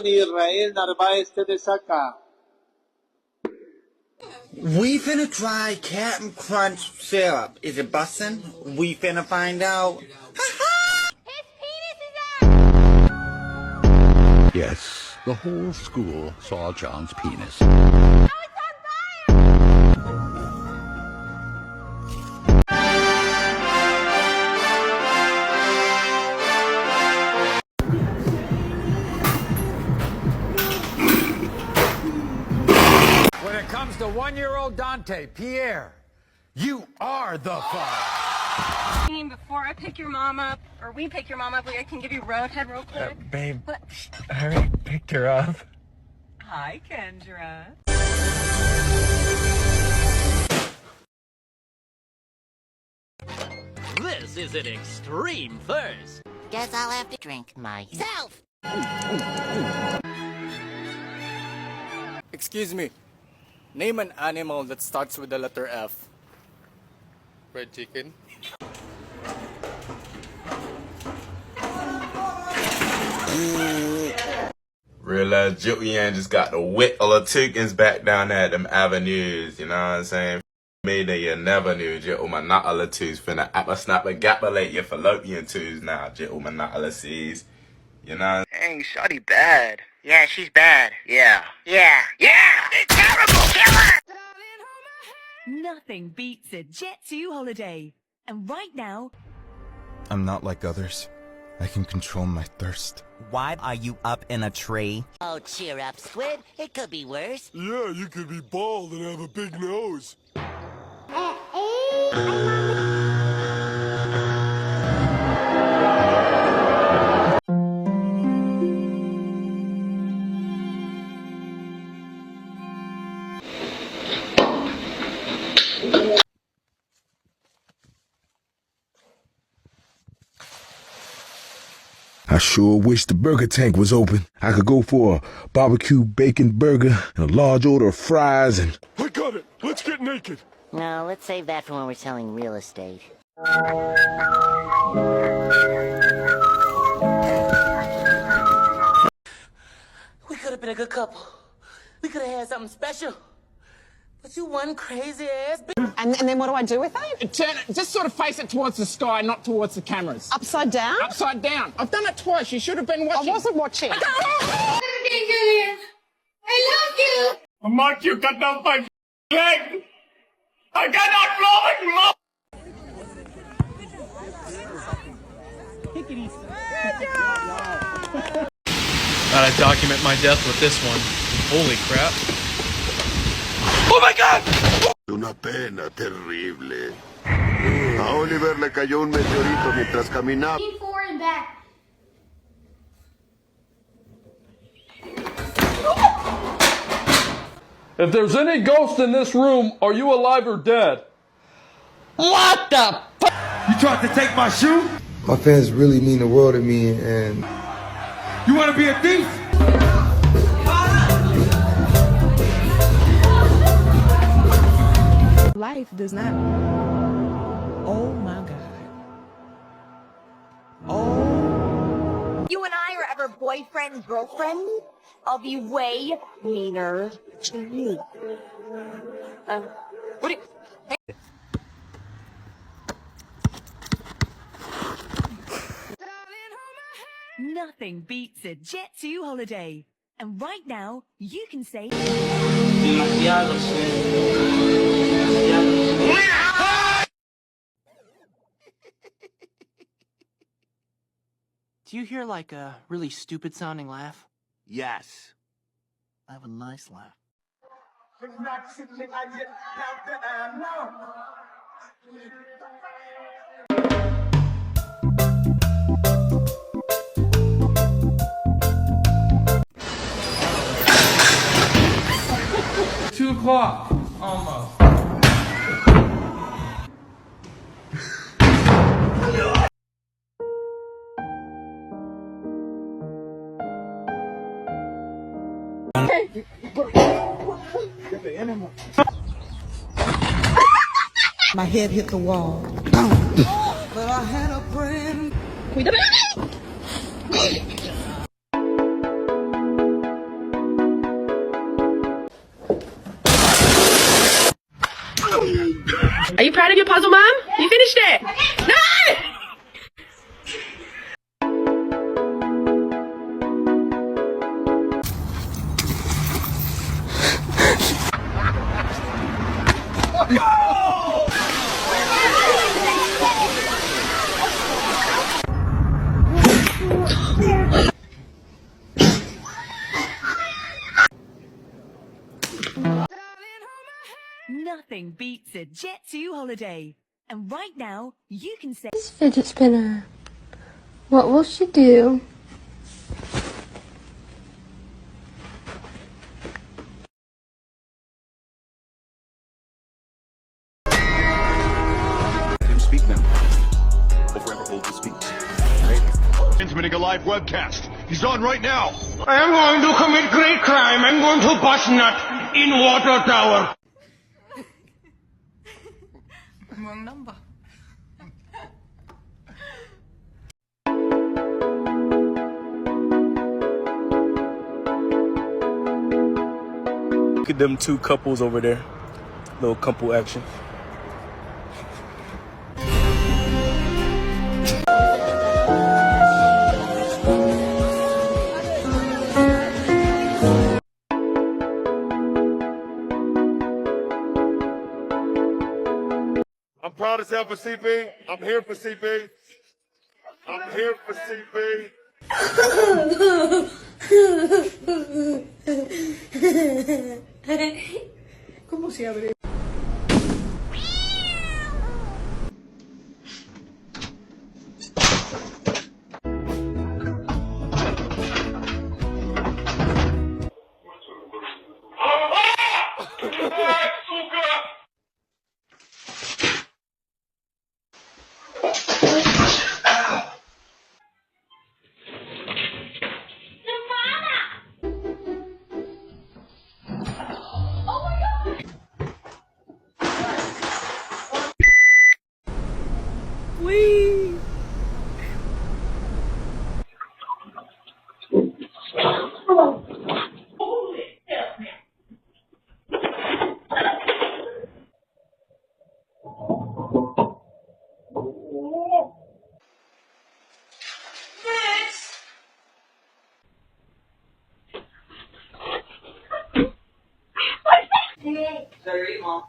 Israel Narváez de Saca. We finna try Captain Crunch syrup. Is it bussin'? We finna find out. His penis is out! Yes, the whole school saw John's penis. Oh, it's on fire! When it comes to one-year-old Dante, Pierre, you are the father. Before I pick your mom up, or we pick your mom up, I can give you Roadhead real quick. Babe, What? I already picked her up. Hi, Kendra. This is an extreme thirst. Guess I'll have to drink myself. Excuse me. Name an animal that starts with the letter F. Red chicken. Realize Joey just got the wit of the chickens back down there at them avenues, you know what I'm saying? Me that you never knew, Jittle Manatala twos finna appa snapper gapalate your fallopian twos now, Jittle Manatala sees. You know? Dang, shawty bad. Yeah, she's bad. Yeah. It's terrible, killer! Nothing beats a Jet 2 holiday. And right now... I'm not like others. I can control my thirst. Why are you up in a tree? Oh, cheer up, Squid. It could be worse. Yeah, you could be bald and have a big nose. I sure wish the burger tank was open. I could go for a barbecue bacon burger and a large order of fries and... I got it! Let's get naked! No, let's save that for when we're selling real estate. We could have been a good couple. We could have had something special. But you one crazy ass bitch. And then what do I do with it? Turn it, just sort of face it towards the sky, not towards the cameras. Upside down? Upside down. I've done it twice. You should have been watching. I wasn't watching. I love you! Mark, you cut off my leg! I cannot blow it! Gotta document my death with this one. Holy crap. Oh my god! Una pena terrible. A Oliver le cayó un meteorito mientras caminaba. Forward and back. If there's any ghost in this room, are you alive or dead? What the fuck? You tried to take my shoe? My fans really mean the world to me, and... You want to be a thief? Life does not... Oh my God. Oh. You and I are ever boyfriend and girlfriend, I'll be way meaner to you. What do you... Nothing beats a Jet 2 holiday. And right now, you can say... Do you hear like a really stupid sounding laugh? Yes. I have a nice laugh. $2 almost. My head hit the wall. But I had a friend. Are you proud of your puzzle, Mom? You finished it. No! Nothing beats a Jet 2 holiday. And right now, you can say... This fidget spinner. What will she do? Him speak now. Or forever hold his speech. Transmitting a live webcast. He's on right now. I am going to commit great crime. I'm going to bust nut in water tower. Wrong number. Look at them two couples over there. Little couple action. I'm proud as hell for CP. I'm here for CP. I'm here for CP. ¿Cómo se abre? Whee! Mom.